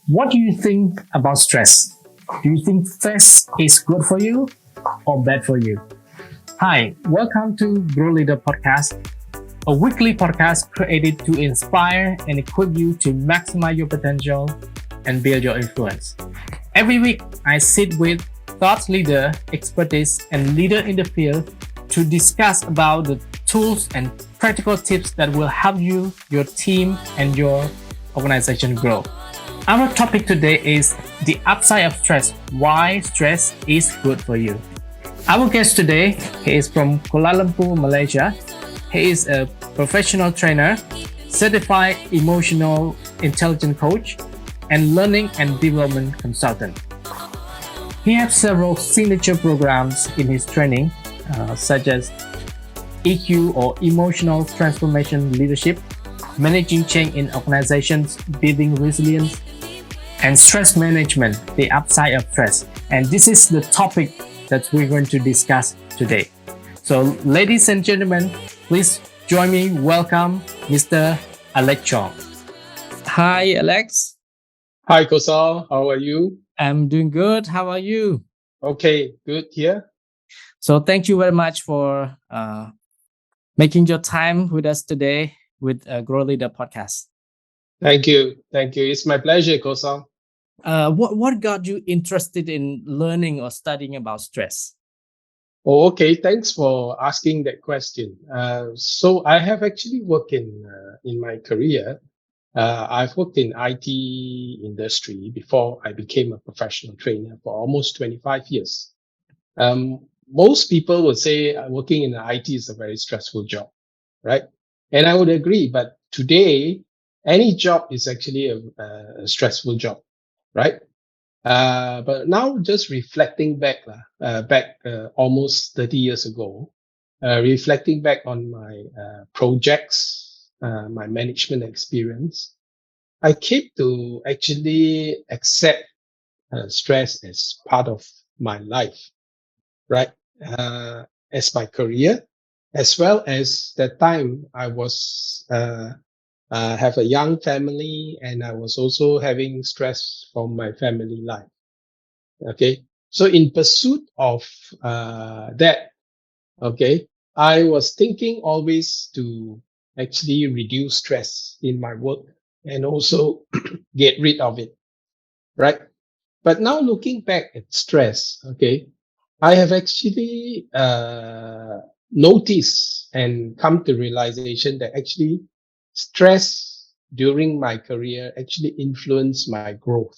What do you think about stress? Do you think stress is good for you or bad for you? Hi, welcome to Grow Leader Podcast, a weekly podcast created to inspire and equip you to maximize your potential and build your influence. Every week, I sit with thought leader, expertise, and leader in the field to discuss about the tools and practical tips that will help you, your team, and your organization grow. Our topic today is the upside of stress, why stress is good for you. Our guest today, he is from Kuala Lumpur, Malaysia. He is a professional trainer, certified emotional intelligence coach, and learning and development consultant. He has several signature programs in his training, such as EQ or Emotional Transformation Leadership, Managing Change in Organizations, Building Resilience, and Stress Management, the upside of stress. And this is the topic that we're going to discuss today. So, ladies and gentlemen, please join me. Welcome, Mr. Alex Choong. Hi, Alex. Hi, Kosal. How are you? I'm doing good. How are you? Okay, good here. So, thank you very much for making your time with us today with Grow Leader Podcast. Thank you. Thank you. It's my pleasure, Kosal. What got you interested in learning or studying about stress? Oh, okay. Thanks for asking that question. So I have actually worked in my career. I've worked in IT industry before I became a professional trainer for almost 25 years. Most people would say working in IT is a very stressful job, right? And I would agree. But today, any job is actually a stressful job, right? But now just reflecting back, almost 30 years ago, reflecting back on my projects, my management experience, I came to actually accept stress as part of my life, right? As my career, as well as the time I was have a young family, and I was also having stress from my family life. Okay, so in pursuit of that, okay, I was thinking always to actually reduce stress in my work and also get rid of it, right? But now looking back at stress, okay, I have actually noticed and come to realization that actually stress during my career actually influenced my growth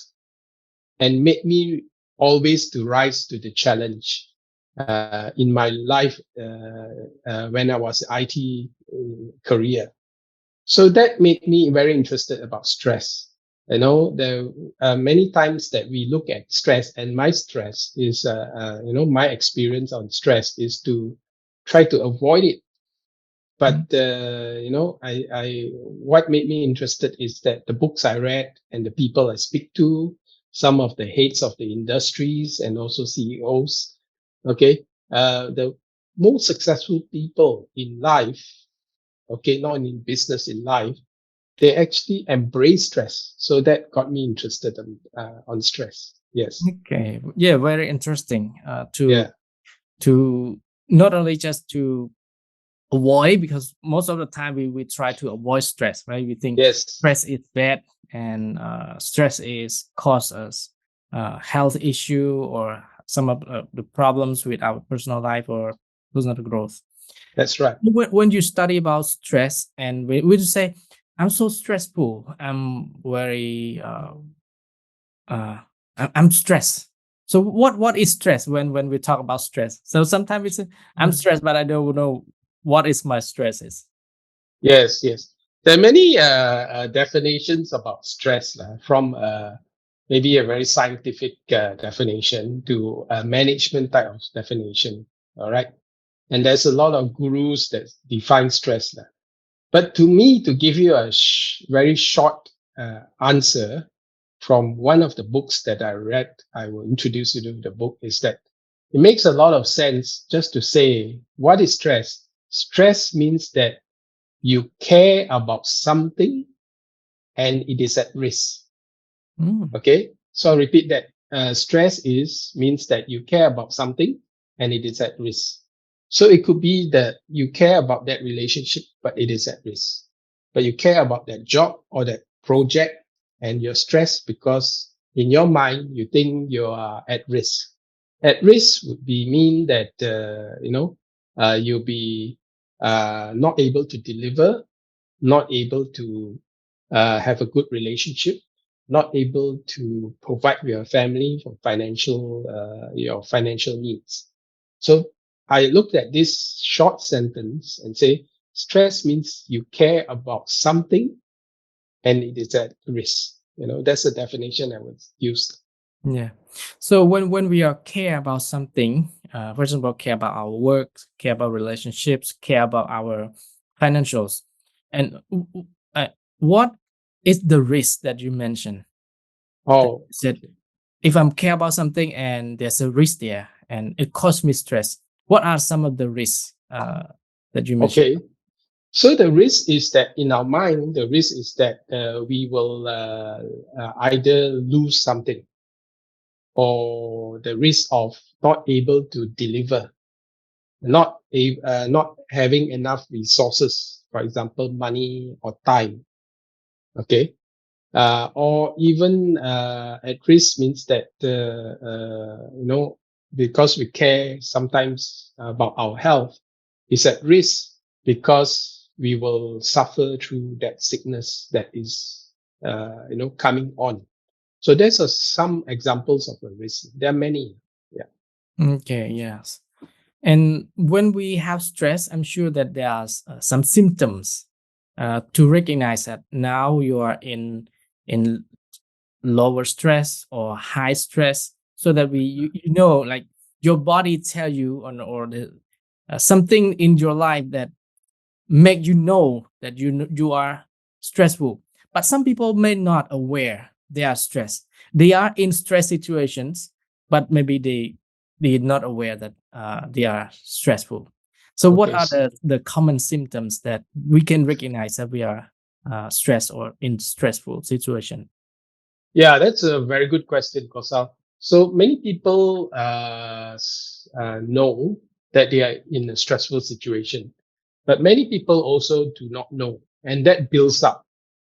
and made me always to rise to the challenge in my life when I was IT career. So that made me very interested about stress. You know, there are many times that we look at stress, and my stress is, my experience on stress is to try to avoid it. But what made me interested is that the books I read and the people I speak to, some of the heads of the industries and also CEOs, okay, the most successful people in life, okay, not in business, in life, they actually embrace stress. So that got me interested on stress. Yes. Okay, yeah, very interesting. Yeah. To not only just to avoid, because most of the time we try to avoid stress, right? We think Yes. stress is bad, and stress is cause us health issue or some of the problems with our personal life or personal growth. That's right. When you study about stress, and we just say, I'm so stressful, I'm very I'm stressed. So what is stress when we talk about stress? So sometimes it's I'm stressed, but I don't know what is my stress is. Yes, yes. There are many definitions about stress, from maybe a very scientific definition to a management type of definition. All right. And there's a lot of gurus that define stress. But to me, to give you a very short answer from one of the books that I read, I will introduce you to the book, is that it makes a lot of sense just to say, what is stress? Stress means that you care about something and it is at risk. Mm. Okay, so I'll repeat that. Stress means that you care about something and it is at risk. So it could be that you care about that relationship, but it is at risk. But you care about that job or that project and you're stressed because in your mind, you think you are at risk. At risk would be mean that, you'll be not able to deliver, not able to have a good relationship, not able to provide your family for your financial needs. So I looked at this short sentence and say, stress means you care about something and it is at risk. That's the definition I would use. Yeah. So when we are care about something, for example, care about our work, care about relationships, care about our financials, and what is the risk that you mentioned? That Oh, you said if I'm care about something and there's a risk there and it causes me stress, what are some of the risks that you mentioned? okay. So the risk is that in our mind, the risk is that we will either lose something or the risk of not able to deliver, not having enough resources, for example, money or time. Okay, or even at risk means that because we care sometimes about our health, is at risk because we will suffer through that sickness that is coming on. So there's some examples of a risk. There are many. Yeah. Okay, yes. And when we have stress, I'm sure that there are some symptoms to recognize that now you are in lower stress or high stress, so that you know, like your body tell you or the something in your life that make you know that you are stressful. But some people may not aware they are stressed. They are in stress situations, but maybe they're not aware that they are stressful. So what Okay. are the common symptoms that we can recognize that we are stressed or in stressful situation? Yeah, that's a very good question, Kosal. So many people know that they are in a stressful situation, but many people also do not know, and that builds up.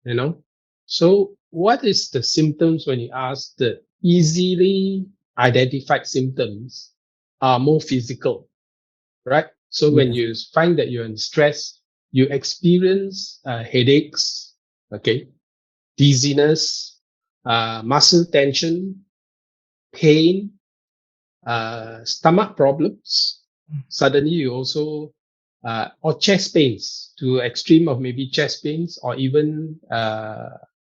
You know. So, what is the symptoms when you ask? The easily identified symptoms are more physical, right? So when Yes. you find that you're in stress, you experience headaches, okay, dizziness, muscle tension, pain, stomach problems. Suddenly, you also or chest pains to extreme of maybe chest pains, or even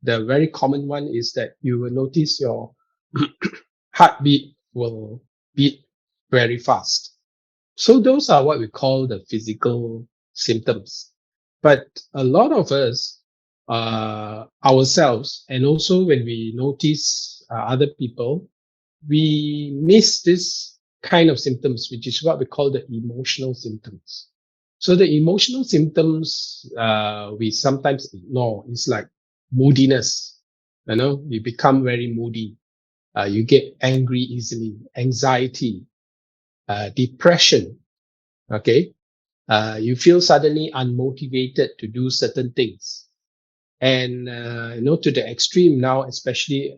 the very common one is that you will notice your heartbeat will beat very fast. So those are what we call the physical symptoms. But a lot of us, ourselves, and also when we notice other people, we miss this kind of symptoms, which is what we call the emotional symptoms. So the emotional symptoms we sometimes ignore. It's like moodiness. You become very moody. You get angry easily, anxiety, depression. Okay, you feel suddenly unmotivated to do certain things, and to the extreme now, especially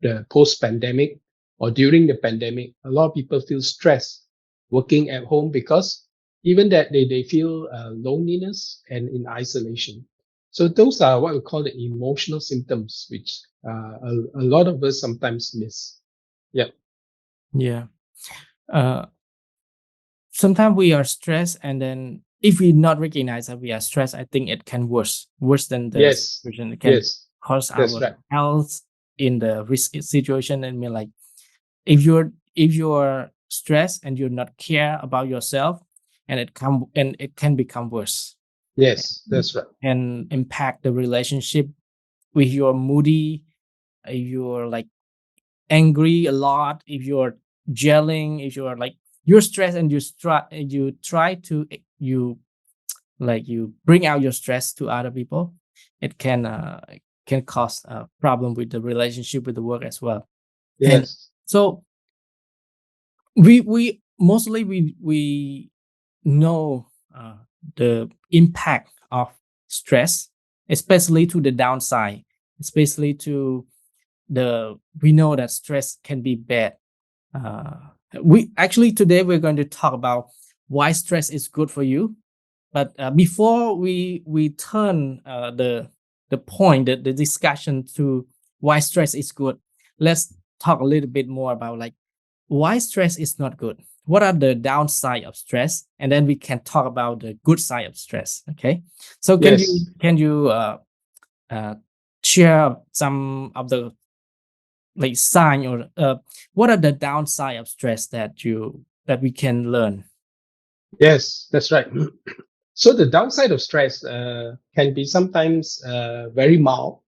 the post-pandemic or during the pandemic, a lot of people feel stressed working at home because even that they feel loneliness and in isolation. So those are what we call the emotional symptoms, which a lot of us sometimes miss. Yeah. Yeah. uh Sometimes we are stressed, and then if we not recognize that we are stressed, I think it can worse than the Yes. situation. It can Yes. cause That's our right. health in the risk situation. And mean, like if you're stressed and you're not care about yourself, and it can become worse Yes. and That's right. can impact the relationship. If you're moody, if you're like angry a lot, if you're gelling, if you're like you're stressed and you try to you bring out your stress to other people, it can can cause a problem with the relationship with the work as well. And Yes. so we mostly we know the impact of stress, especially to the downside, especially to we know that stress can be bad. We actually today we're going to talk about why stress is good for you. But before we turn the point, the discussion to why stress is good, let's talk a little bit more about like why stress is not good. What are the downside of stress, and then we can talk about the good side of stress. Okay, so Yes. can you share some of the like sign or what are the downside of stress that we can learn? Yes, that's right. So the downside of stress can be sometimes very mild,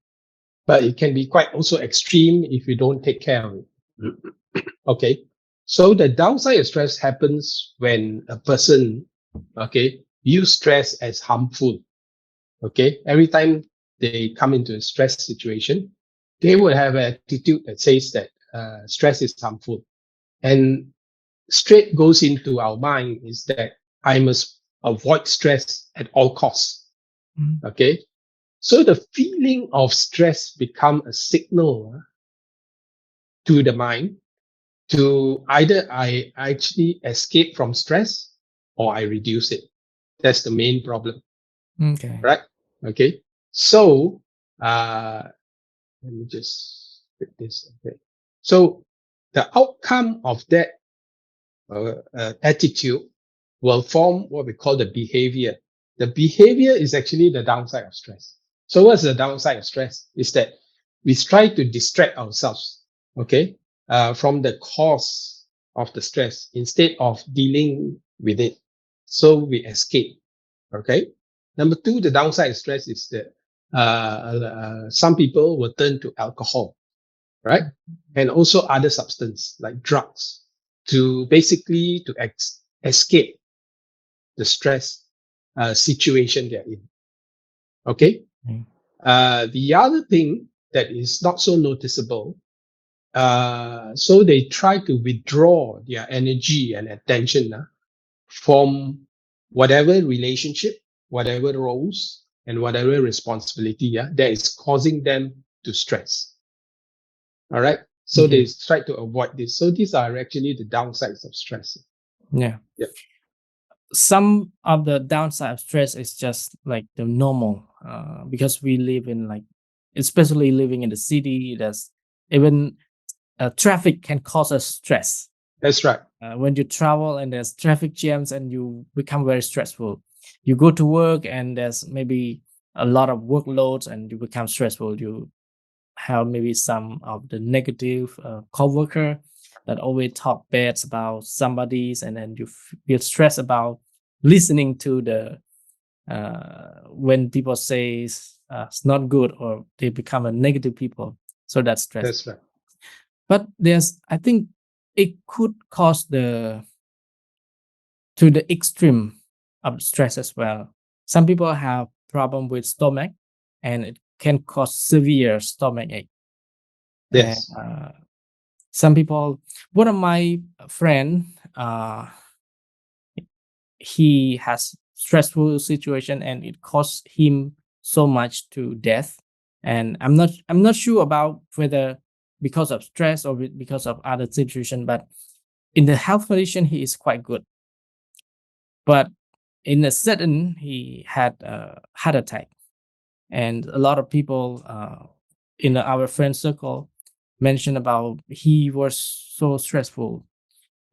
but it can be quite also extreme if you don't take care of it. Okay. So the downside of stress happens when a person, okay, use stress as harmful. Okay. Every time they come into a stress situation, they will have an attitude that says that stress is harmful. And straight goes into our mind is that I must avoid stress at all costs. Mhm. Okay. So the feeling of stress become a signal to the mind to either I actually escape from stress or I reduce it. That's the main problem, Okay. right? Okay. So let me just put this. Okay. So the outcome of that attitude will form what we call the behavior. The behavior is actually the downside of stress. So what's the downside of stress? Is that we try to distract ourselves, okay, from the cause of the stress instead of dealing with it. So we escape, okay. Number two, the downside of stress is that some people will turn to alcohol, right? And also other substance like drugs to basically to escape the stress situation they're in. Okay. Mm. The other thing that is not so noticeable, so they try to withdraw their energy and attention from whatever relationship, whatever roles, and whatever responsibility that is causing them to stress. All right. So they Okay. try to avoid this. So these are actually the downsides of stress. Yeah. Yeah. Some of the downside of stress is just like the normal because we live in like especially living in the city, there's even traffic can cause us stress. That's right. When you travel and there's traffic jams and you become very stressful, you go to work and there's maybe a lot of workloads and you become stressful, you have maybe some of the negative coworker that always talk bad about somebody's, and then you feel stressed about listening to the when people say it's not good or they become a negative people. So that's stress. That's right. But there's, I think, it could cause the to the extreme of stress as well. Some people have problem with stomach, and it can cause severe stomach ache. And Yes. some people, one of my friend, uh, he has stressful situation and it cost him so much to death. And I'm not sure about whether because of stress or because of other situation, but in the health condition he is quite good. But in a sudden he had a heart attack, and a lot of people in our friend circle mentioned about he was so stressful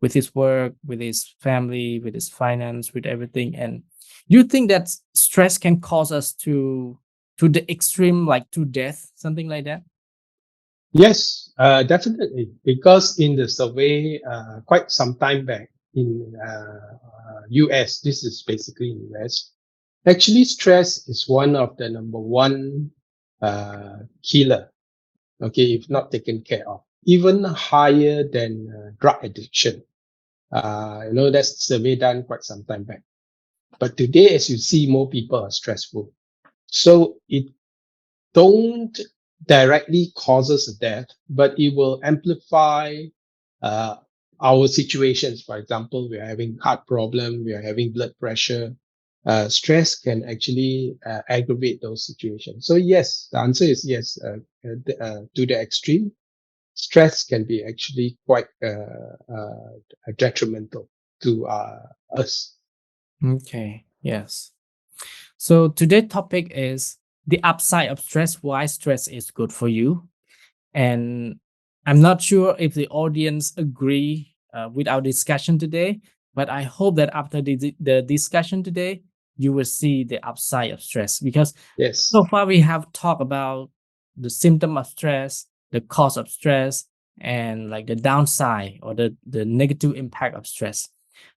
with his work, with his family, with his finance, with everything. And you think that stress can cause us to the extreme, like to death, something like that? Yes, definitely. Because in the survey, quite some time back in US, this is basically in US. Actually, stress is one of the number one killer. Okay, if not taken care of, even higher than drug addiction. That's survey done quite some time back. But today, as you see, more people are stressful. So it don't directly cause us a death, but it will amplify uh, our situations. For example, we are having heart problem, we are having blood pressure. Stress can actually aggravate those situations. So yes, the answer is yes. To the extreme, stress can be actually quite detrimental to us. Okay. Yes. So today's topic is the upside of stress, why stress is good for you. And I'm not sure if the audience agree with our discussion today, but I hope that after the discussion today, you will see the upside of stress, because Yes, so far we have talked about the symptom of stress, the cause of stress, and like the downside or the negative impact of stress.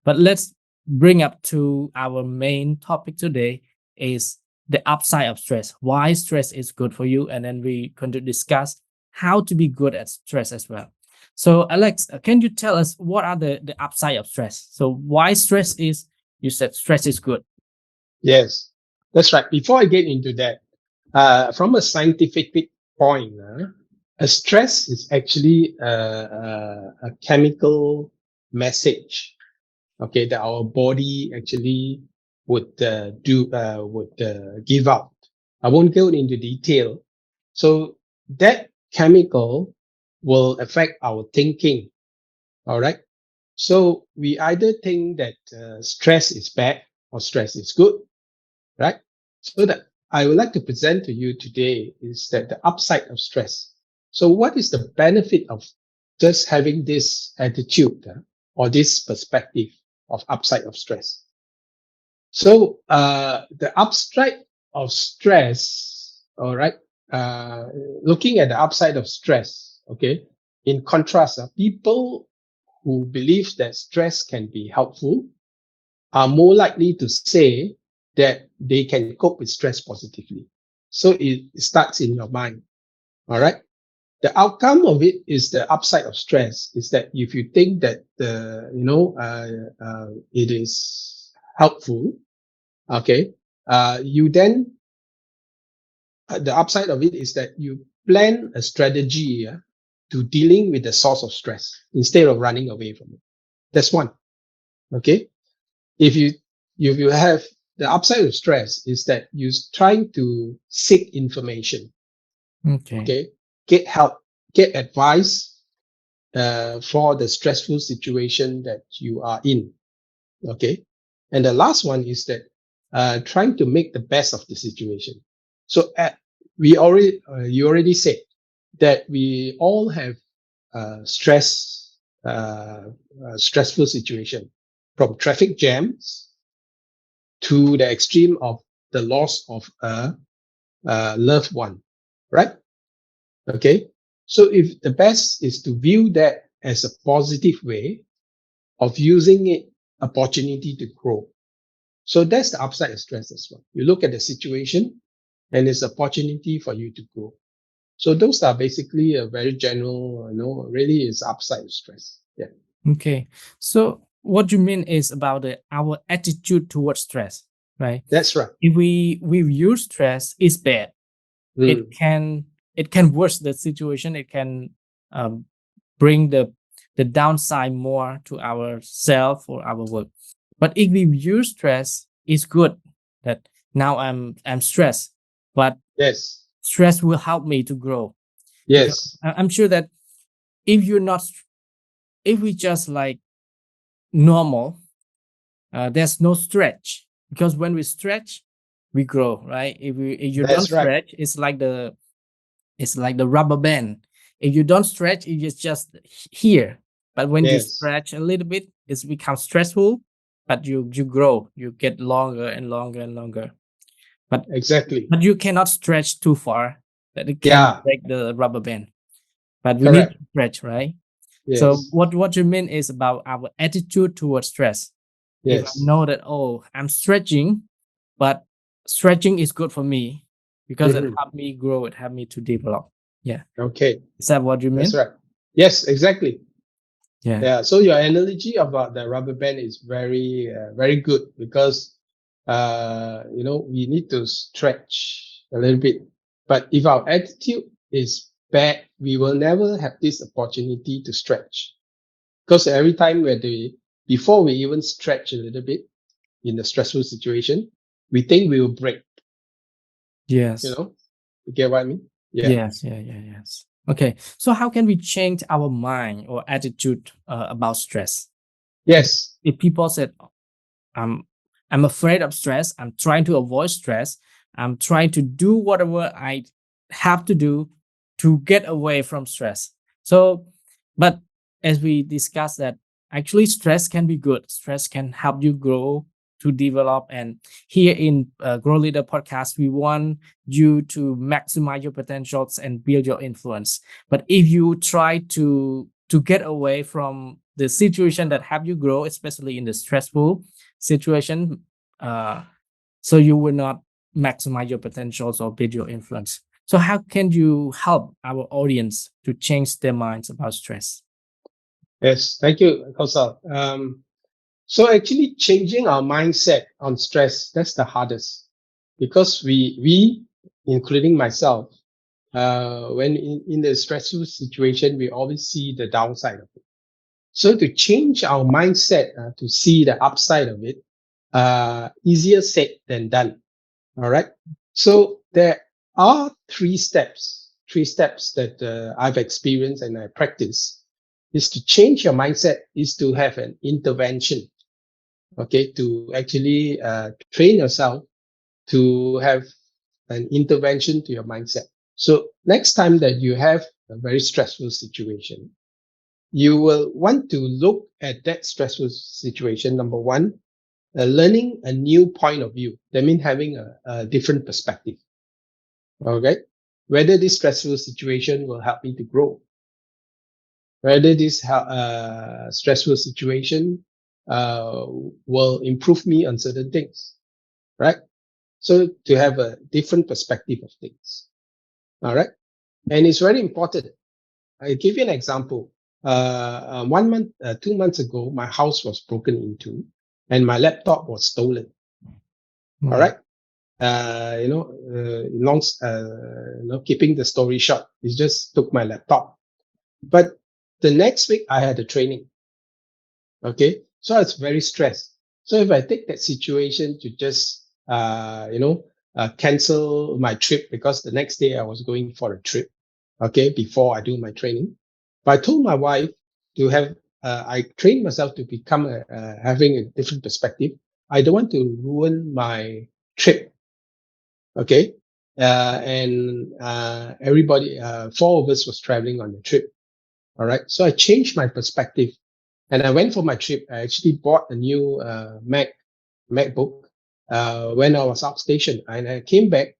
But let's bring up to our main topic today is the upside of stress, why stress is good for you, and then we going to discuss how to be good at stress as well. So Alex, can you tell us what are the upside of stress? So why stress is, you said stress is good. yes, that's right. Before I get into that, from a scientific point, a stress is actually a chemical message, okay, that our body actually would give out. I won't go into detail. So that chemical will affect our thinking. All right. So we either think that stress is bad or stress is good, right? So that I would like to present to you today is that the upside of stress. So what is the benefit of just having this attitude or this perspective of upside of stress? So the upside of stress, all right, looking at the upside of stress, okay, in contrast, people who believe that stress can be helpful are more likely to say that they can cope with stress positively. So it starts in your mind. All right. The outcome of it is the upside of stress is that if you think that it is helpful, okay, you then the upside of it is that you plan a strategy to dealing with the source of stress instead of running away from it. That's one. Okay. If you have the upside of stress is that you're trying to seek information, Okay. okay, get help, get advice for the stressful situation that you are in, okay. And the last one is that trying to make the best of the situation. So you already said that we all have stressful situation, from traffic jams to the extreme of the loss of a loved one, right? Okay. So if the best is to view that as a positive way of using it opportunity to grow. So that's the upside of stress as well. You look at the situation and it's opportunity for you to grow. So those are basically a very general, really is upside of stress. Yeah. Okay. So what you mean is about our attitude towards stress, right? That's right. If we view stress is bad, it Mm. can worse the situation. It can um, bring the downside more to ourself or our work. But if we view stress is good, that now I'm stressed, but Yes. stress will help me to grow, because Yes. I'm sure that if you're not, if we just like normal, there's no stretch, because when we stretch we grow, right? If you don't That's right. stretch, it's like the rubber band. If you don't stretch, it is just here. But when you Yes. stretch a little bit, it becomes stressful, but you grow, you get longer and longer and longer. But Exactly. you cannot stretch too far that it can Yeah. break the rubber band. But we need Correct. to stretch, right? So Yes. what you mean is about our attitude towards stress. If I Yes. know that, oh, I'm stretching, but stretching is good for me because it Mhm. helped me grow, it helped me to develop. Yeah. Okay. Is that what you That's mean? right. Yes, exactly. Yeah. Yeah. So your analogy about the rubber band is very good because, we need to stretch a little bit But if our attitude is bad, we will never have this opportunity to stretch. Because every time before we even stretch a little bit in a stressful situation, we think we will break. Yes. You get what I mean? Yeah. Yes. Okay. So how can we change our mind or attitude about stress? Yes. If people said, I'm afraid of stress, I'm trying to avoid stress, I'm trying to do whatever I have to do to get away from stress. So, but as we discussed that actually stress can be good. Stress can help you grow, to develop. And here in Grow Leader podcast, we want you to maximize your potentials and build your influence. But if you try to get away from the situation that help you grow, especially in the stressful situation, so you will not maximize your potentials or build your influence. So how can you help our audience to change their minds about stress? Yes. Thank you, Kosal. So actually changing our mindset on stress, that's the hardest, because we including myself, when in the stressful situation, we always see the downside of it. So to change our mindset to see the upside of it, easier said than done. All right. So there are three steps that I've experienced and I practice. Is to change your mindset, is to have an intervention. Okay, to actually train yourself to have an intervention to your mindset. So next time that you have a very stressful situation, you will want to look at that stressful situation. Number one, learning a new point of view. That means having a different perspective. Okay. Whether this stressful situation will help me to grow, whether this stressful situation will improve me on certain things, right? So to have a different perspective of things. All right. And it's very important. I'll give you an example. 1 month, 2 months ago, my house was broken into and my laptop was stolen. All right. Keeping the story short, it just took my laptop. But the next week I had a training. Okay. So I was very stressed. So if I take that situation to just, cancel my trip, because the next day I was going for a trip. Okay. Before I do my training, but I told my wife to have, I trained myself to become having a different perspective. I don't want to ruin my trip. Okay. And everybody, four of us was traveling on the trip. All right. So I changed my perspective and I went for my trip. I actually bought a new MacBook when I was outstation, and I came back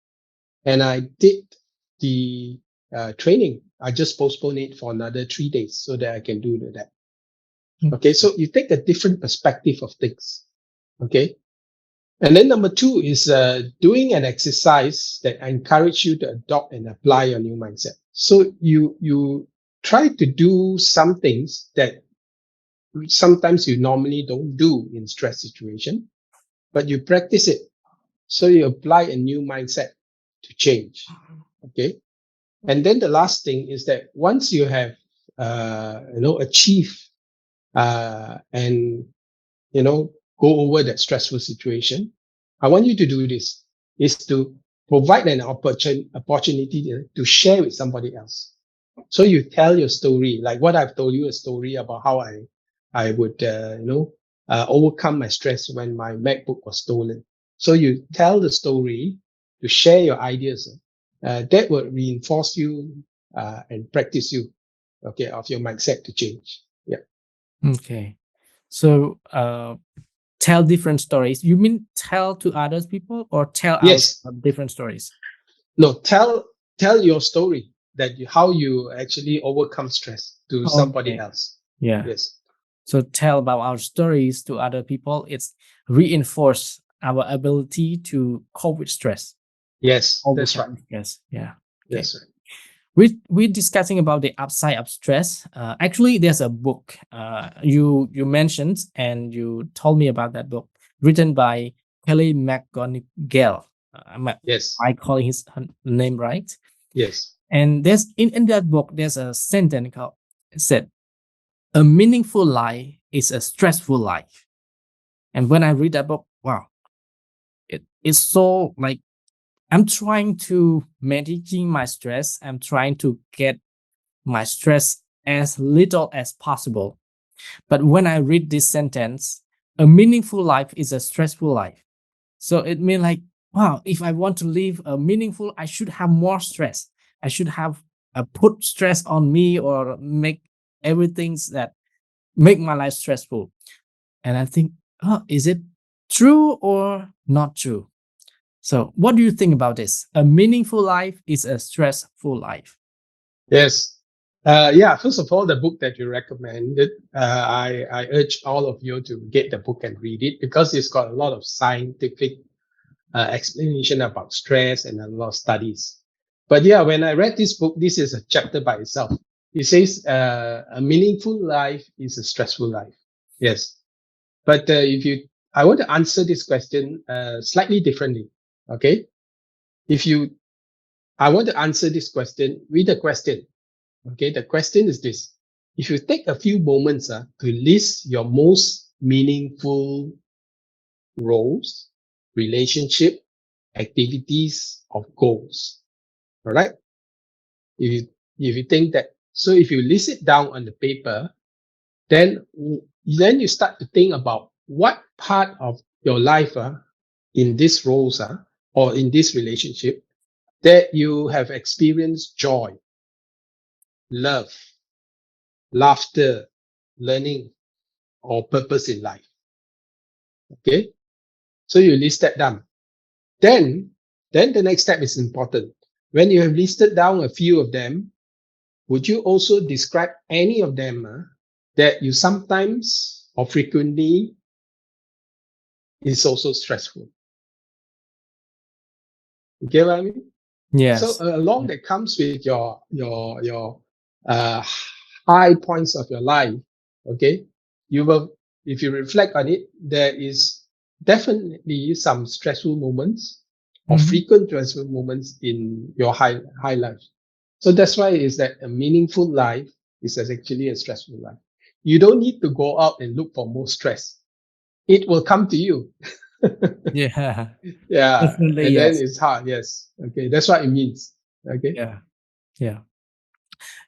and I did the training. I just postponed it for another 3 days so that I can do that. Okay. So you take a different perspective of things. Okay. And then number two is doing an exercise that encourage you to adopt and apply your new mindset. So you try to do some things that sometimes you normally don't do in stress situation, but you practice it. So you apply a new mindset to change. Okay. And then the last thing is that once you have, achieved and go over that stressful situation, I want you to do this, is to provide an opportunity to share with somebody else. So you tell your story, like what I've told you, a story about how I would, overcome my stress when my MacBook was stolen. So you tell the story to share your ideas. That will reinforce you and practice you, okay, of your mindset to change. Yeah. Okay. So tell different stories. You mean tell to others people or tell Yes. different stories? No, tell your story that how you actually overcome stress to somebody else. Yeah. Yes. So tell about our stories to other people. It's reinforce our ability to cope with stress. Yes, that's right. Stress. Yeah. Okay. That's right. We're discussing about the upside of stress. Actually, there's a book you mentioned and you told me about that book written by Kelly McGonigal. Yes. I calling his her name right. Yes. And there's in that book, there's a sentence called said, "A meaningful life is a stressful life." And when I read that book, wow, it is so like I'm trying to managing my stress. I'm trying to get my stress as little as possible. But when I read this sentence, a meaningful life is a stressful life. So it means like, wow, if I want to live a meaningful, I should have more stress. I should have put stress on me or make everything that make my life stressful. And I think, oh, is it true or not true? So what do you think about this? A meaningful life is a stressful life. Yes. Yeah. First of all, the book that you recommended, I urge all of you to get the book and read it because it's got a lot of scientific explanation about stress and a lot of studies. But yeah, when I read this book, this is a chapter by itself. It says a meaningful life is a stressful life. Yes. But I want to answer this question slightly differently. Okay. If you, I want to answer this question with a question. Okay. The question is this. If you take a few moments to list your most meaningful roles, relationship, activities, or goals. All right. If you think that, so if you list it down on the paper, then you start to think about what part of your life in these roles or in this relationship that you have experienced joy, love, laughter, learning, or purpose in life. Okay. So you list that down. Then the next step is important. When you have listed down a few of them, would you also describe any of them that you sometimes or frequently is also stressful? You get what I mean? So Yes. along that comes with your uh, high points of your life. Okay, you will, if you reflect on it, there is definitely some stressful moments or Mhm. frequent stressful moments in your high life. So that's why is that a meaningful life is actually a stressful life. You don't need to go out and look for more stress. It will come to you. Yeah. Yeah, Definitely and then yes. it's hard. Yes. Okay, that's what it means. Okay. Yeah. Yeah.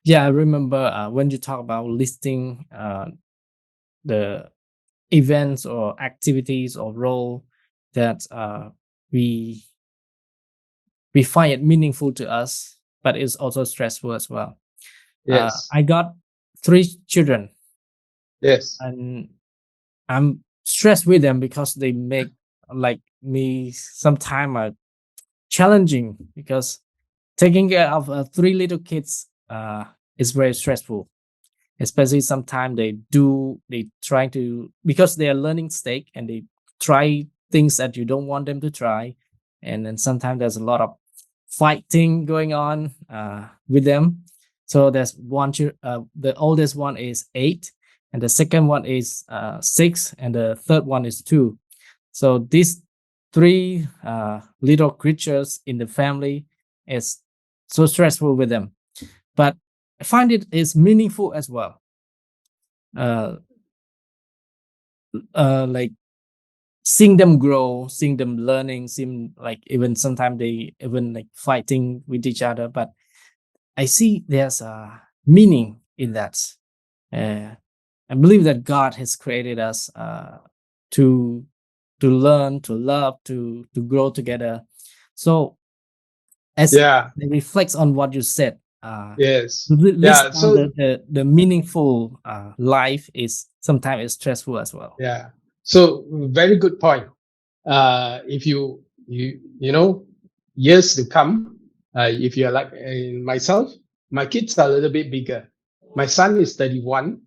Yeah. I remember when you talk about listing the events or activities or role that we we find it meaningful to us, but it's also stressful as well. Yes. I got 3 children, Yes. and I'm stressed with them because they make like me sometime challenging because taking care of 3 little kids is very stressful, especially sometimes they try to because they are learning stage and they try things that you don't want them to try, and then sometimes there's a lot of fighting going on with them. So there's the oldest one is 8, and the second one is 6, and the third one is 2. So these 3 little creatures in the family is so stressful with them, but I find it is meaningful as well. uh, like seeing them grow, seeing them learning, seeing like even sometimes they even like fighting with each other. But I see there's a meaning in that. Uh, I believe that God has created us to learn, to love, to grow together. So as Yeah. it reflects on what you said, Yes. list Yeah. down So the meaningful life is sometimes it's stressful as well. yeah. So very good point. If you know years to come, if you're like myself, my kids are a little bit bigger. My son is 31,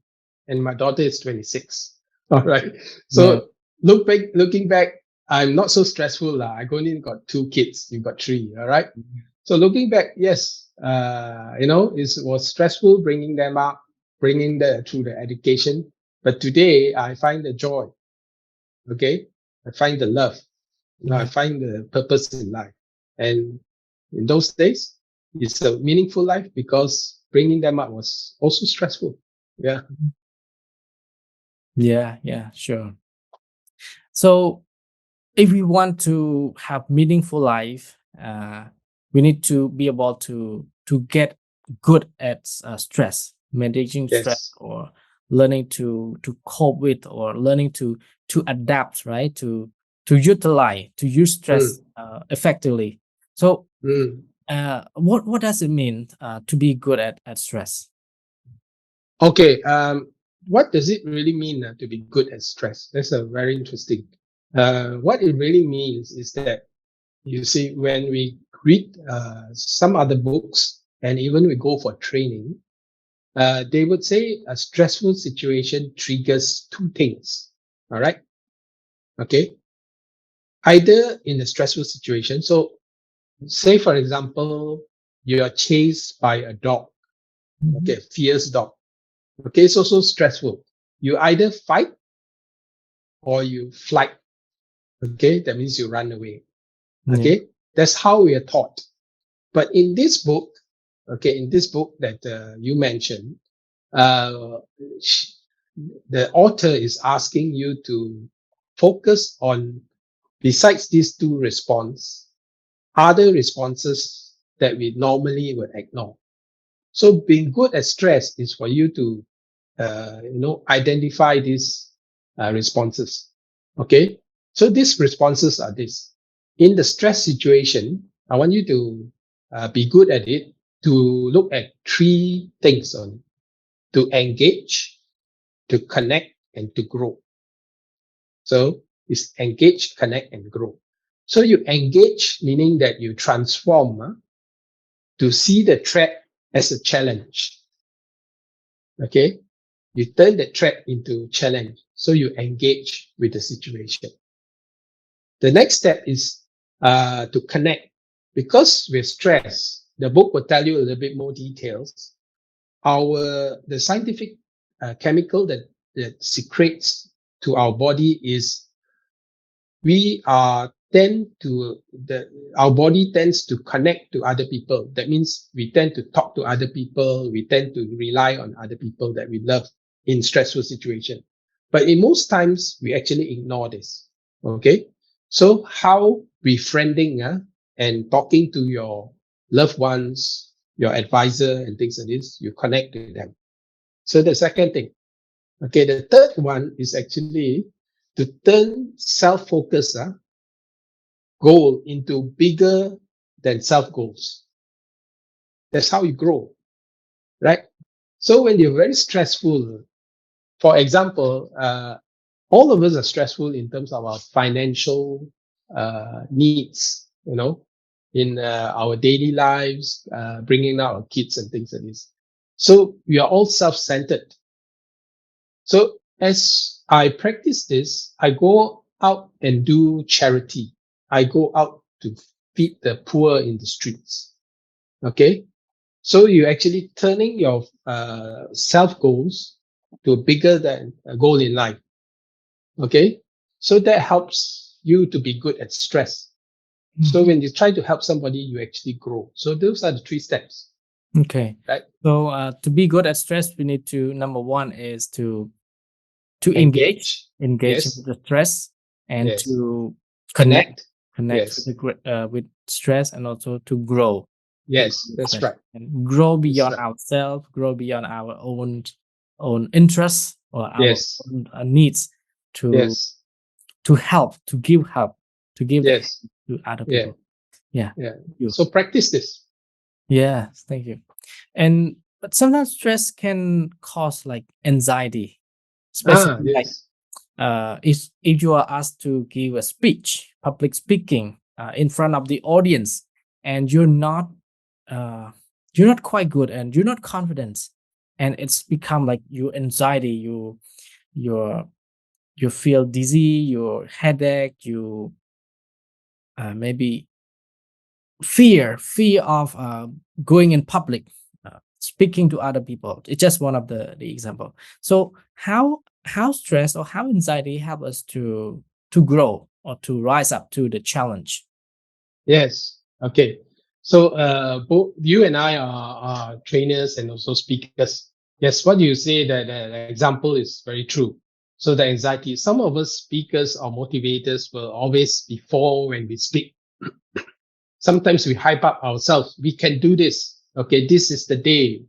and my daughter is 26. All right. Yeah. So looking back, I'm not so stressful lah. I only got 2 kids. You got 3. All right. So looking back, yes, it was stressful bringing them up, bringing them through the education. But today I find the joy. Okay, I find the love. I find the purpose in life. And in those days, it's a meaningful life because bringing them up was also stressful. Yeah. Yeah, sure. So if we want to have meaningful life, we need to be able to get good at stress, managing stress, Yes. or learning to cope with, or learning to adapt, right? To utilize, to use stress Mm, effectively. So mm. what does it mean to be good at stress? Okay. What does it really mean to be good at stress? That's a very interesting. What it really means is that you see when we read some other books and even we go for training, they would say a stressful situation triggers two things. All right. Okay. Either in a stressful situation. So, say for example, you are chased by a dog. Mhm. Okay, fierce dog. Okay, it's also stressful. You either fight or you flight. Okay, that means you run away. Yeah. Okay, that's how we are taught. But in this book, okay, in this book that you mentioned, uh, the author is asking you to focus on, besides these two responses, other responses that we normally would ignore. So being good at stress is for you to, identify these responses. Okay. So these responses are this. In the stress situation, I want you to be good at it, to look at three things on: to engage, to connect, and to grow. So it's engage, connect, and grow. So you engage, meaning that you transform to see the threat as a challenge. Okay. You turn the threat into challenge. So you engage with the situation. The next step is to connect. Because with stress, the book will tell you a little bit more details. The scientific chemical that secretes to our body is, we are tend to the our body tends to connect to other people. That means we tend to talk to other people, we tend to rely on other people that we love in stressful situation. But in most times we actually ignore this. Okay, so how befriending and talking to your loved ones, your advisor and things like this, you connect to them. So the second thing. Okay, the third one is actually to turn self-focus goal into bigger than self goals. That's how you grow, right? So when you're very stressful, for example, all of us are stressful in terms of our financial needs, in our daily lives, bringing out our kids and things like this. So we are all self-centered. So as I practice this, I go out and do charity. I go out to feed the poor in the streets. Okay. So you're actually turning your self goals to a bigger than a goal in life. Okay. So that helps you to be good at stress. So Mhm. when you try to help somebody, you actually grow. So those are the three steps, Okay. right? So to be good at stress, we need to, number one is to engage Engage. engage with Yes. the stress, and Yes. to connect Connect. connect with Yes. with stress, and also to grow Yes. with That's stress, right. and grow That's beyond right. ourselves, grow beyond our own interests, or our Yes. own needs, to Yes. help, to give the Yes. hand to other Yeah. people. Yeah. Yeah. You. So practice this. Yes, thank you. And but sometimes stress can cause like anxiety, Ah, especially like yes. if you are asked to give a speech, public speaking, in front of the audience, and uh, you're not quite good, and you're not confident, and it's become like your anxiety, you you feel dizzy, your headache, you maybe fear of going in public, speaking to other people. It's just one of the example. So how stress or how anxiety help us to grow or to rise up to the challenge. Yes. Okay. So both you and I are trainers and also speakers. Yes, what you say that example is very true. So the anxiety, some of us speakers or motivators will always before when we speak. Sometimes we hype up ourselves. We can do this. Okay, this is the day,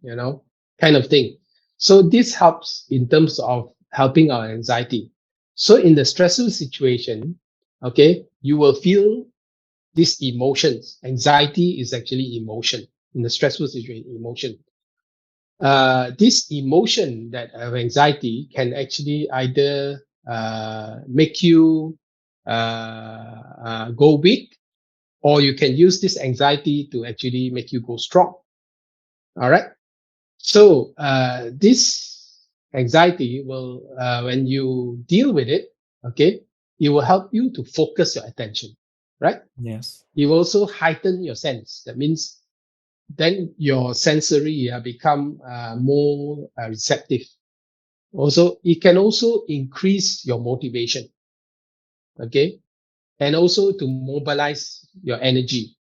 kind of thing. So this helps in terms of helping our anxiety. So in the stressful situation, okay, you will feel these emotions. Anxiety is actually emotion in the stressful situation. Emotion. This emotion that of anxiety can actually either make you go weak, or you can use this anxiety to actually make you go strong. All right. So this anxiety will, when you deal with it, okay, it will help you to focus your attention, right? Yes. It will also heighten your sense. That means then your sensory become more receptive. Also, it can also increase your motivation, okay, and also to mobilize your energy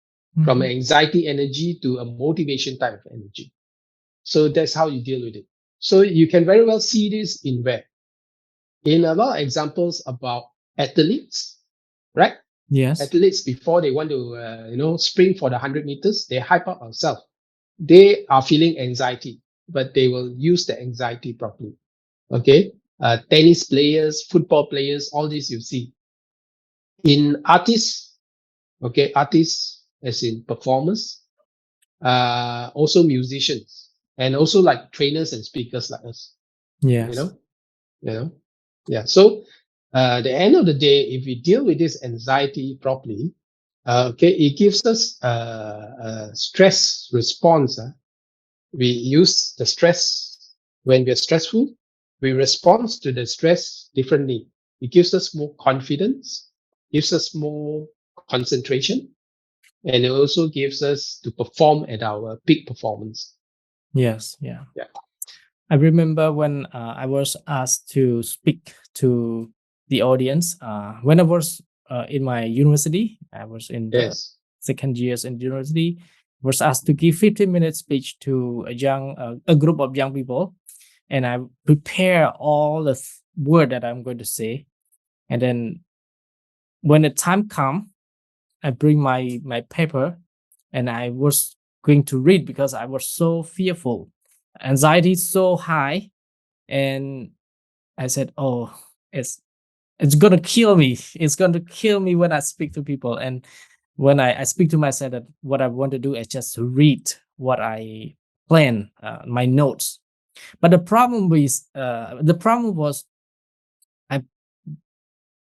from Mhm. anxiety energy to a motivation type of energy. So that's how you deal with it. So you can very well see this in where? In a lot of examples about athletes, right? Yes. Athletes before they want to, sprint for the 100 meters, they hype up themselves. They are feeling anxiety, but they will use the anxiety properly. Okay. Tennis players, football players, all this you see. In artists, okay, artists as in performers, also musicians, and also like trainers and speakers like us, you Yes. know, you know, yeah. So, the end of the day, if we deal with this anxiety properly, okay, it gives us a stress response. We use the stress when we're stressful. We respond to the stress differently. It gives us more confidence, gives us more concentration, and it also gives us to perform at our peak performance. Yes. Yeah. Yeah. I remember when I was asked to speak to the audience when I was in my university. I was in the Yes. second years in university. Was asked to give 15-minute speech to a group of young people, and I prepare all the word that I'm going to say, and then when the time come, I bring my paper, and I was going to read because I was so fearful, anxiety so high, and I said, "Oh, it's it's gonna kill me. It's gonna kill me when I speak to people." And when I speak to myself, that what I want to do is just to read what I plan, my notes. But the problem was, I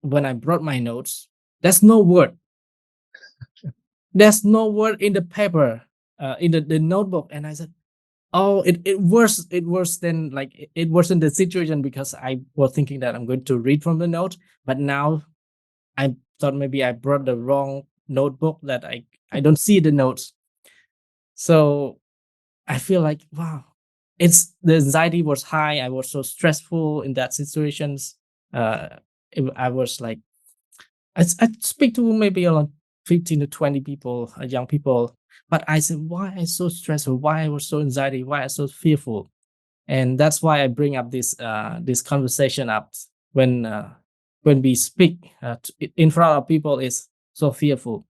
when I brought my notes, there's no word. There's no word in the paper, in the notebook, and I said, "Oh, it worse than like it worsened the situation because I was thinking that I'm going to read from the note, but now I thought maybe I brought the wrong notebook that I don't see the notes." So I feel like, wow, it's the anxiety was high. I was so stressful in that situations. Uh, I was like, I speak to maybe around 15 to 20 people, young people, but I said, why I so stressful? Why I was so anxiety? Why I so fearful? And that's why I bring up this conversation up when we speak in front of people is so fearful.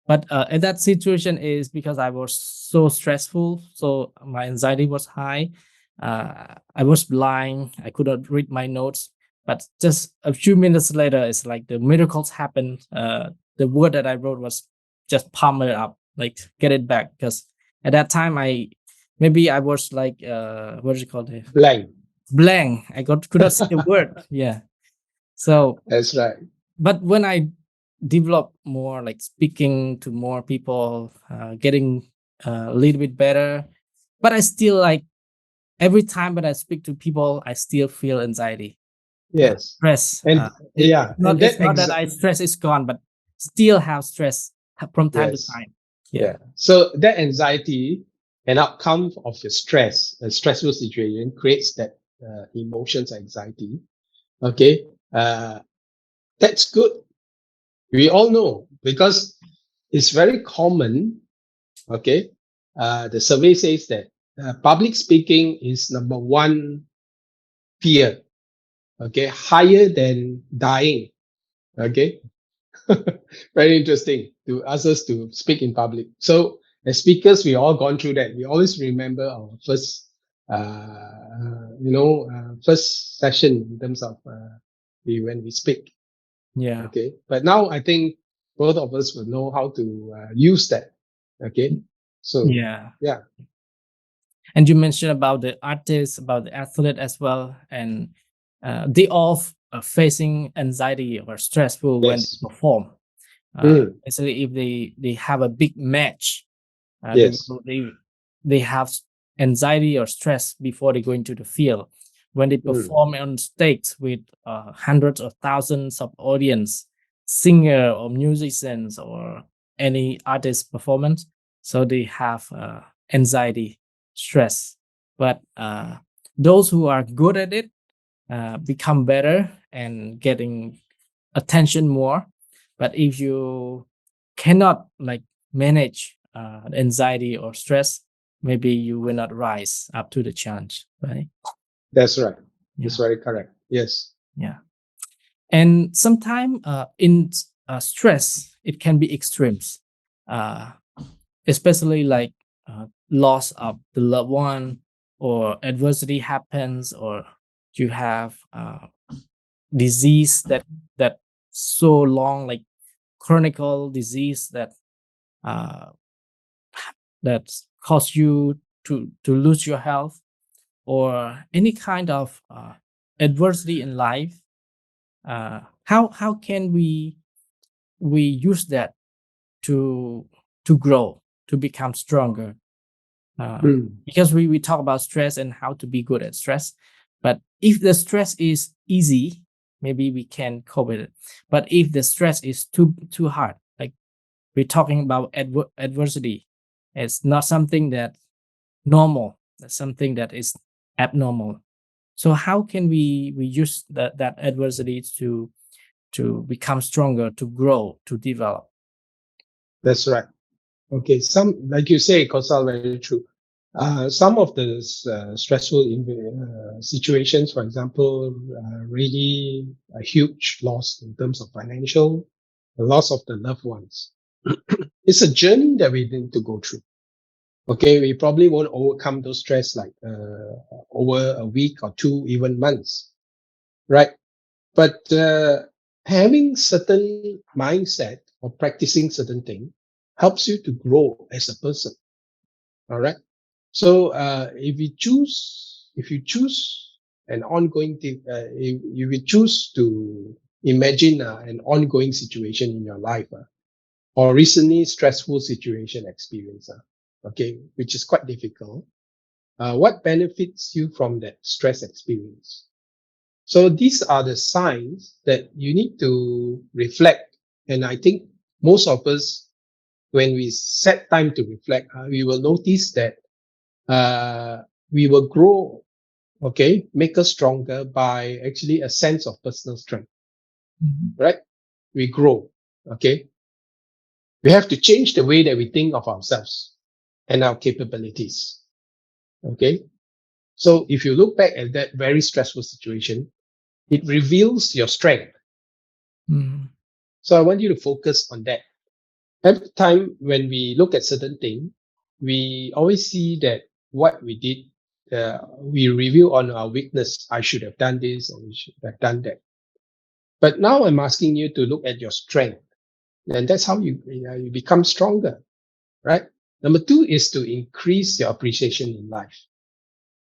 But in that situation is because I was so stressful, so my anxiety was high. I was blind. I could not read my notes. But just a few minutes later, it's like the miracles happened. The word that I wrote was just palm it up, like get it back. Because at that time, maybe I was like what is it called? Blank. Blank. Could not see the word. Yeah. So That's right. but when I develop more, like speaking to more people, getting a little bit better, but I still like every time when I speak to people, I still feel anxiety, Yes. stress. And yeah, and It's that not that I stress is gone, but still have stress from time to yes. time. Yeah. Yeah. So that anxiety, an outcome of your stress, a stressful situation creates that emotions, anxiety. Okay. That's good We all know because it's very common. Okay. The survey says that public speaking is number one fear. Okay. Higher than dying. Okay. Very interesting to ask us to speak in public. So as speakers, we all gone through that. We always remember our first, first session in terms of when we speak. Yeah. Okay, but now I think both of us will know how to use that. Okay, so Yeah. yeah, And you mentioned about the artists, about the athlete as well, and they all facing anxiety or stressful when they yes, perform. mm, Especially if they have a big match, they yes, will they have anxiety or stress before they go into the field. When they mm, perform on stage with hundreds or thousands of audience, singer or musicians or any artist performance, so they have anxiety, stress. But those who are good at it become better and getting attention more. But if you cannot like manage anxiety or stress, maybe you will not rise up to the challenge, right? that's right. That's Yeah, very correct. Yes, yeah. And sometimes in stress, it can be extremes, uh, especially like loss of the loved one, or adversity happens, or you have disease that so long, like chronicle disease uh, that cause you to lose your health, or any kind of adversity in life. How can we use that to grow, to become stronger? mm, Because we talk about stress and how to be good at stress, but if the stress is easy, maybe we can cope with it. But if the stress is too hard, like we're talking about adversity, it's not something that normal, that's something that is abnormal. So how can we use that adversity to become stronger, to grow, to develop? that's right. Okay, some like you say, Kosal, very true. Some of the stressful situations, for example, really a huge loss in terms of financial, the loss of the loved ones. It's a journey that we need to go through. Okay, we probably won't overcome those stress like over a week or two, even months, right? But having certain mindset or practicing certain thing helps you to grow as a person. All right. So if you choose an ongoing thing, if you choose to imagine an ongoing situation in your life, or recently stressful situation experience, okay, which is quite difficult, what benefits you from that stress experience? So these are the signs that you need to reflect. And I think most of us, when we set time to reflect, we will notice that uh, we will grow, okay, make us stronger by actually a sense of personal strength, Mhm. right? We grow, okay. We have to change the way that we think of ourselves and our capabilities, okay. So if you look back at that very stressful situation, it reveals your strength. Mhm. So I want you to focus on that. Every time when we look at certain thing, we always see that what we did, we review on our weakness. I should have done this and we should have done that. But now I'm asking you to look at your strength, and that's how you become stronger, right? Number two is to increase your appreciation in life.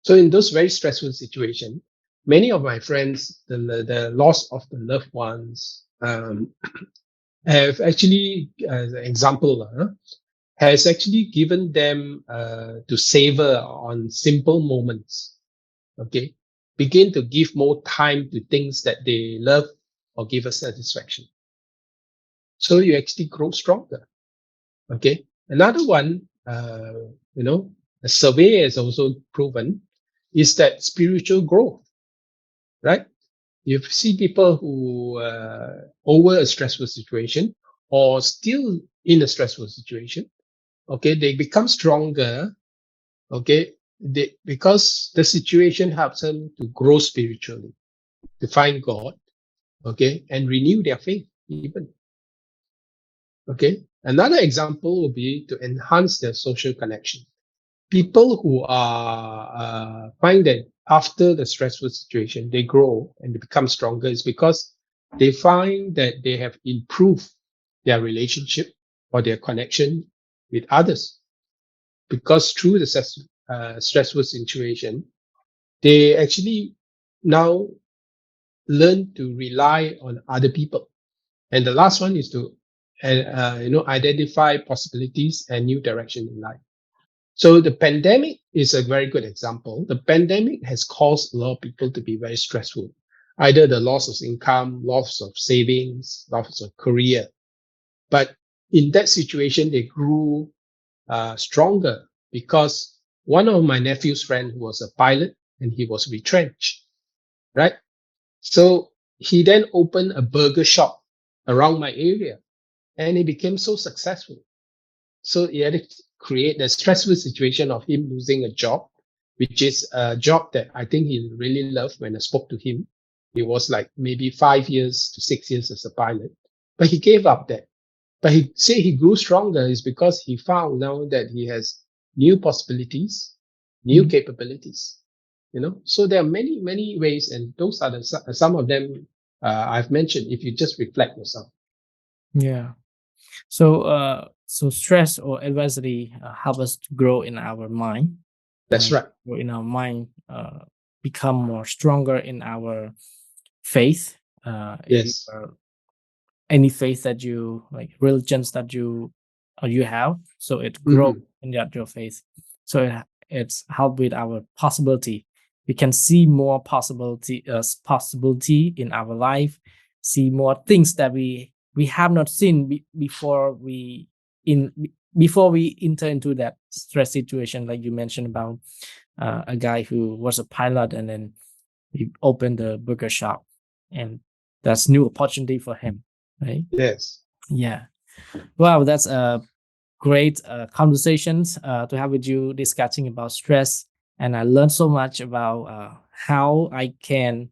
So in those very stressful situations, many of my friends, the loss of the loved ones, have actually, as an example, has actually given them to savor on simple moments. Okay, begin to give more time to things that they love or give us satisfaction. So you actually grow stronger. Okay, another one, a survey has also proven is that spiritual growth, right? You see people who over a stressful situation or still in a stressful situation, okay, they become stronger, okay, because the situation helps them to grow spiritually, to find God, okay, and renew their faith even. Okay. Another example would be to enhance their social connection. People who are find that after the stressful situation, they grow and they become stronger is because they find that they have improved their relationship or their connection with others. Because through the stressful situation, they actually now learn to rely on other people. And the last one is to identify possibilities and new direction in life. So the pandemic is a very good example. The pandemic has caused a lot of people to be very stressful, either the loss of income, loss of savings, loss of career. But in that situation, they grew stronger because one of my nephew's friend who was a pilot and he was retrenched, right? So he then opened a burger shop around my area and he became so successful. So it had to create a stressful situation of him losing a job, which is a job that I think he really loved when I spoke to him. It was like maybe 5 years to 6 years as a pilot, but he gave up that. But he said he grew stronger is because he found now that he has new possibilities, new capabilities. So there are many, many ways, and those are some of them I've mentioned. If you just reflect yourself, Yeah. So stress or adversity help us to grow in our mind. that's right. Grow in our mind, become more stronger in our faith. If you Yes. any faith that you like, religions that you have, so it grows Hmm. in that your faith. So it's help with our possibility. We can see more possibility in our life, see more things that we have not seen in before we enter into that stress situation, like you mentioned about a guy who was a pilot and then he opened a burger shop, and that's new opportunity for him, right? Yes. Yeah. Wow, that's a great conversations to have with you discussing about stress, and I learned so much about how I can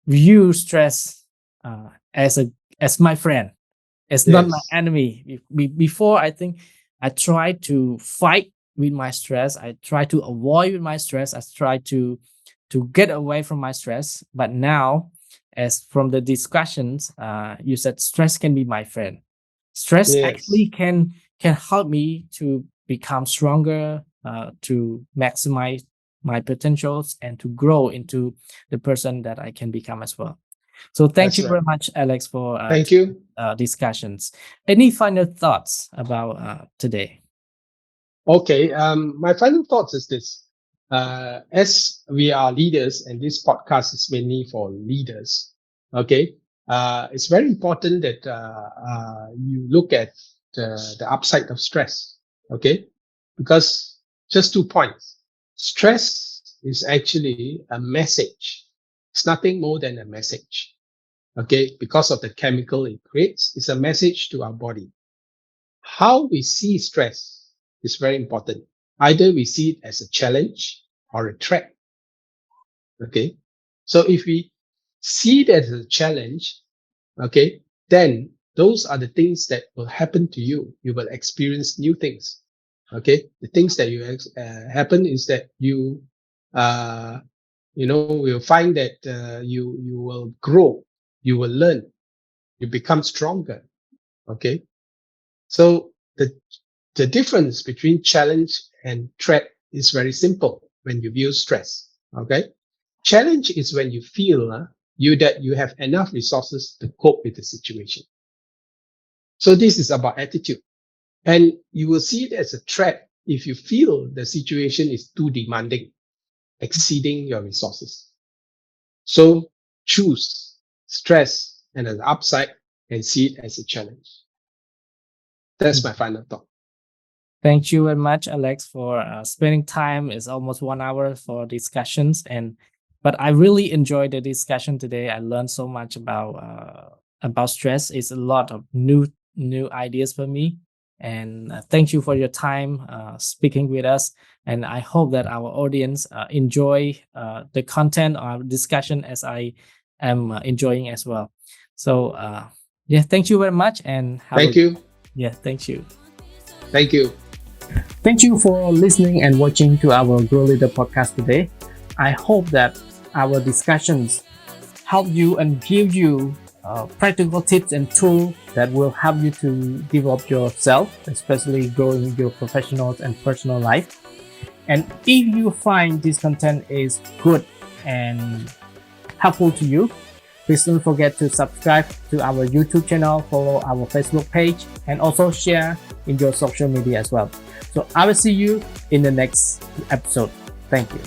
view stress as my friend. It's not my Yes. enemy. Before, I think I try to fight with my stress. I try to avoid with my stress. I try to get away from my stress. But now, as from the discussions, you said stress can be my friend. Stress Yes. actually can help me to become stronger, to maximize my potentials, and to grow into the person that I can become as well. So thank That's you right. very much, Alex, for Thank you. discussions. Any final thoughts about today? Okay. My final thoughts is this. As we are leaders, and this podcast is mainly for leaders, okay, it's very important that you look at the upside of stress, okay, because just 2 points. Stress is actually a message. It's nothing more than a message, okay, because of the chemical it creates. It's a message to our body. How we see stress is very important. Either we see it as a challenge or a threat. Okay. So if we see it as a challenge, okay, then those are the things that will happen to you. You will experience new things. Okay. The things that happen is that uh, will find that you will grow, you will learn, you become stronger. Okay. So the difference between challenge and threat is very simple when you view stress. Okay. Challenge is when you feel that you have enough resources to cope with the situation. So this is about attitude. And you will see it as a threat if you feel the situation is too demanding, exceeding your resources. So choose stress and an upside and see it as a challenge. That's my final thought. Thank you very much, Alex, for spending time. It's almost 1 hour for discussions, and But I really enjoyed the discussion today. I learned so much about stress. It's a lot of new ideas for me. And thank you for your time speaking with us. And I hope that our audience enjoy the content or discussion as I am enjoying as well. So yeah, thank you very much, and Thank you. Yeah, thank you. Thank you. Thank you for listening and watching to our Grow Leader podcast today. I hope that our discussions help you and give you practical tips and tools that will help you to develop yourself, especially growing your professional and personal life. And if you find this content is good and helpful to you, please don't forget to subscribe to our YouTube channel, follow our Facebook page, and also share in your social media as well. So I will see you in the next episode. Thank you.